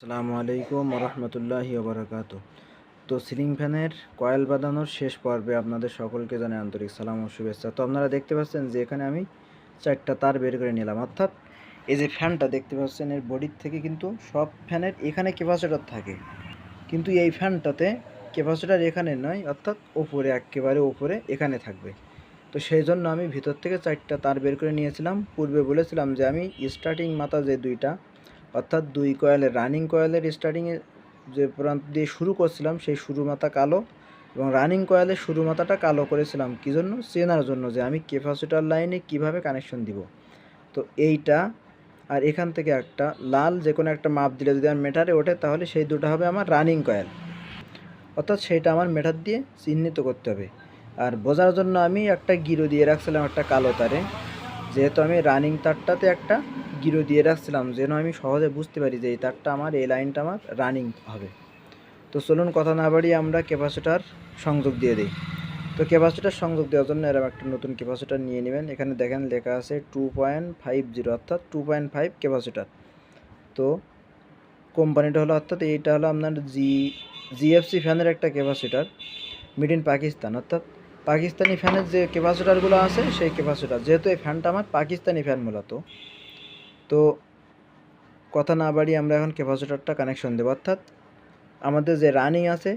আসসালামু আলাইকুম রহমতুল্লাহি ওবরাকাতু। তো সিলিং ফ্যানের কয়েল বাঁধানোর শেষ পর্বে আপনাদের সকলকে জানাই আন্তরিক সালাম ও শুভেচ্ছা। তো আপনারা দেখতে পাচ্ছেন যে এখানে আমি 4টা তার বের করে নিলাম, অর্থাৎ এই যে ফ্যানটা দেখতে পাচ্ছেন এর বডির থেকে কিন্তু সব ফ্যানের এখানে ক্যাপাসিটর থাকে, কিন্তু এই ফ্যানটাতে ক্যাপাসিটর এখানে নয়, অর্থাৎ ওপরে একেবারে ওপরে এখানে থাকবে। তো সেই জন্য আমি ভিতর থেকে 4টা তার বের করে নিয়েছিলাম। পূর্বে বলেছিলাম যে আমি স্টার্টিং মাথা যে দুইটা, অর্থাৎ দুই কয়েলের রানিং কয়েলের স্টার্টিংয়ে যে প্রান্ত দিয়ে শুরু করছিলাম সেই শুরু মাথা কালো, এবং রানিং কয়েলের শুরু মাথাটা কালো করেছিলাম কী জন্য? চেনার জন্য যে আমি ক্যাপাসিটর লাইনে কিভাবে কানেকশন দিব। তো এইটা আর এখান থেকে একটা লাল যে কোনো একটা মাপ দিলে যদি আমার মেটারে ওঠে তাহলে সেই দুটো হবে আমার রানিং কয়েল, অর্থাৎ সেইটা আমার মেটার দিয়ে চিহ্নিত করতে হবে। আর বোঝার জন্য আমি একটা গিরো দিয়ে রাখছিলাম একটা কালো তারে, যেহেতু আমি রানিং তারটাতে একটা গিরো দিয়ে রাখছিলাম যেন আমি সহজে বুঝতে পারি যে এই তারটা আমার, এই লাইনটা আমার রানিং হবে। তো চলুন কথা না বাড়িয়ে আমরা ক্যাপাসিটার সংযোগ দিয়ে দিই। তো ক্যাপাসিটার সংযোগ দেওয়ার জন্য এরকম একটা নতুন ক্যাপাসিটার নিয়ে নেবেন। এখানে দেখেন লেখা আছে 2.50, অর্থাৎ 2.5 ক্যাপাসিটার। তো কোম্পানিটা হলো, অর্থাৎ এইটা হলো আপনার জিএফসি ফ্যানের একটা ক্যাপাসিটার, মেড ইন পাকিস্তান, অর্থাৎ পাকিস্তানি ফ্যানের যে ক্যাপাসিটারগুলো আছে সেই ক্যাপাসিটার। যেহেতু এই ফ্যানটা আমার পাকিস্তানি ফ্যান মূলত, তো কথা না বাড়িয়ে আমরা এখন ক্যাপাসিটারটা কানেকশন দেবো। অর্থাৎ আমাদের যে রানিং আছে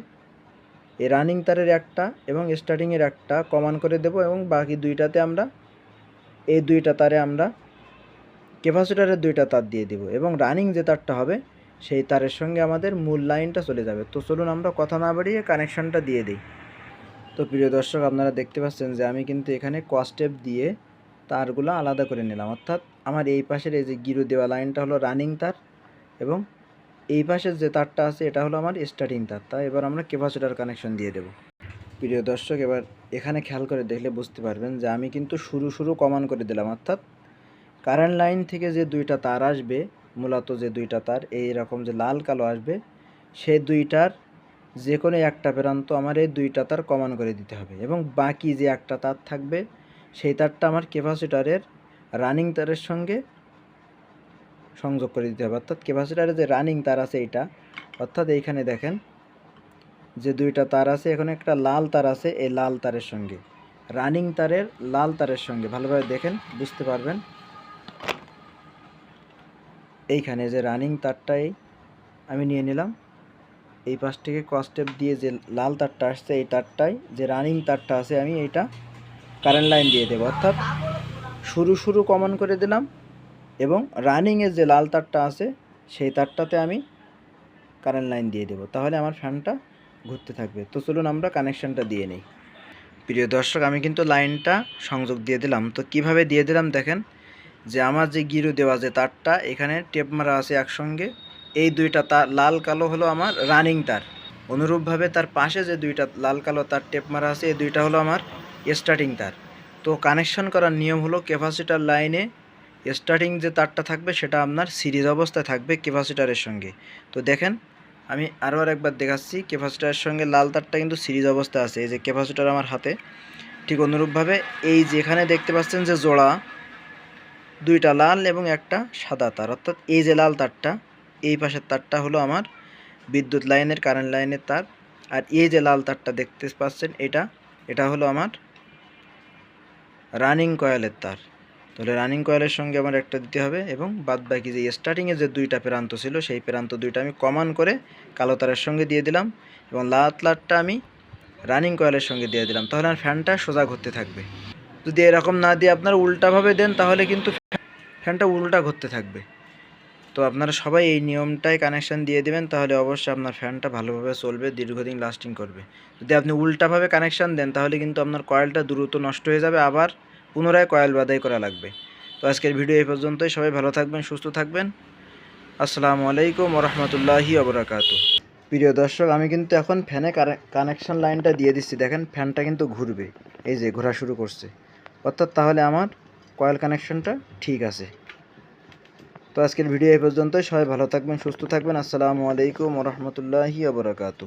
এই রানিং তারের একটা এবং স্টার্টিংয়ের একটা কমান করে দেব, এবং বাকি দুইটাতে আমরা এই দুইটা তারে আমরা ক্যাপাসিটারের দুইটা তার দিয়ে দেব, এবং রানিং যে তারটা হবে সেই তারের সঙ্গে আমাদের মূল লাইনটা চলে যাবে। তো চলুন আমরা কথা না বাড়িয়ে কানেকশনটা দিয়ে দিই। তো প্রিয় দর্শক, আপনারা দেখতে পাচ্ছেন যে আমি কিন্তু এখানে কস্টেপ দিয়ে তারগুলো আলাদা করে নিলাম। অর্থাৎ আমার এই পাশের এই যে গিরো দেওয়া লাইনটা হলো রানিং তার, এবং এই পাশের যে তারটা আছে এটা হলো আমার স্টার্টিং তার। তা এবার আমরা ক্যাপাসিটার কানেকশন দিয়ে দেব। প্রিয় দর্শক, এবার এখানে খেয়াল করে দেখলে বুঝতে পারবেন যে আমি কিন্তু শুরু কমান করে দিলাম। অর্থাৎ কারেন্ট লাইন থেকে যে দুইটা তার আসবে, মূলত যে দুইটা তার এইরকম যে লাল কালো আসবে, সেই দুইটার যে কোনো একটা প্রান্ত আমার এই দুইটা তার কমান করে দিতে হবে, এবং বাকি যে একটা তার থাকবে সেই তারটা আমার ক্যাপাসিটারের রানিং তারের সঙ্গে সংযোগ করে দিতে হবে। অর্থাৎ ক্যাপাসিটারের যে রানিং তার আছে এইটা, অর্থাৎ এইখানে দেখেন যে দুইটা তার আছে, এখানে একটা লাল তার আছে, এই লাল তারের সঙ্গে রানিং তারের লাল তারের সঙ্গে ভালোভাবে দেখেন বুঝতে পারবেন। এইখানে যে রানিং তারটাই আমি নিয়ে নিলাম, এই পাশ থেকে কস্টেপ দিয়ে যে লাল তারটা আসছে এই তারটাই যে রানিং তারটা আছে আমি এইটা কারেন্ট লাইন দিয়ে দেবো। অর্থাৎ শুরু কমন করে দিলাম, এবং রানিংয়ের যে লাল তারটা আছে সেই তারটাতে আমি কারেন্ট লাইন দিয়ে দেবো, তাহলে আমার ফ্যানটা ঘুরতে থাকবে। তো চলুন আমরা কানেকশানটা দিয়ে নিই। প্রিয় দর্শক, আমি কিন্তু লাইনটা সংযোগ দিয়ে দিলাম। তো কিভাবে দিয়ে দিলাম দেখেন, যে আমার যে গিরো দেওয়া যে তারটা এখানে টেপ মারা আছে একসঙ্গে, এই দুইটা তার লাল কালো হলো আমার রানিং তার, অনুরূপভাবে তার পাশে যে দুইটা লাল কালো তার টেপ মারা আছে এই দুইটা হলো আমার স্টার্টিং তার। তো কানেকশন করার নিয়ম হলো ক্যাপাসিটার লাইনে স্টার্টিং যে তারটা থাকবে সেটা আপনার সিরিজ অবস্থায় থাকবে ক্যাপাসিটারের সঙ্গে। তো দেখেন আমি আরও একবার দেখাচ্ছি, ক্যাপাসিটারের সঙ্গে লাল তারটা কিন্তু সিরিজ অবস্থায় আছে, এই যে ক্যাপাসিটার আমার হাতে। ঠিক অনুরূপভাবে এই যেখানে দেখতে পাচ্ছেন যে জোড়া দুইটা লাল এবং একটা সাদা তার, অর্থাৎ এই যে লাল তারটা এই পাশের তারটা হলো আমার বিদ্যুৎ লাইনের কারেন্ট লাইনের তার, আর এই যে লাল তারটা দেখতে পাচ্ছেন এটা হলো আমার রানিং কয়েলের তার। তাহলে রানিং কয়েলের সঙ্গে আমার একটা দিতে হবে, এবং বাদ বাকি যে স্টার্টিংয়ে যে দুইটা প্রান্ত ছিল সেই প্রান্ত দুইটা আমি কমান করে কালো তারের সঙ্গে দিয়ে দিলাম, এবং লাল তারটা আমি রানিং কয়েলের সঙ্গে দিয়ে দিলাম, তাহলে আমার ফ্যানটা সোজা ঘুরতে থাকবে। যদি এরকম না দিয়ে আপনারা উল্টাভাবে দেন তাহলে কিন্তু ফ্যানটা উল্টা ঘুরতে থাকবে। তো আপনারা সবাই এই নিয়মটাই কানেকশান দিয়ে দেবেন, তাহলে অবশ্যই আপনার ফ্যানটা ভালোভাবে চলবে, দীর্ঘদিন লাস্টিং করবে। যদি আপনি উল্টাভাবে কানেকশান দেন তাহলে কিন্তু আপনার কয়েলটা দ্রুত নষ্ট হয়ে যাবে, আবার পুনরায় কয়েল বাদাই করা লাগবে। তো আজকের ভিডিও এই পর্যন্তই। সবাই ভালো থাকবেন, সুস্থ থাকবেন। আসসালামু আলাইকুম রহমতুল্লাহি ওবরাকাতু। প্রিয় দর্শক, আমি কিন্তু এখন ফ্যানে কানেকশান লাইনটা দিয়ে দিচ্ছি। দেখেন ফ্যানটা কিন্তু ঘুরবে, এই যে ঘোরা শুরু করছে, অর্থাৎ তাহলে আমার কয়েল কানেকশানটা ঠিক আছে। তো আজকের ভিডিও এই পর্যন্তই। সবাই ভালো থাকবেন, সুস্থ থাকবেন। আসসালামু আলাইকুম রহমতুল্লাহি ওবরাকাতু।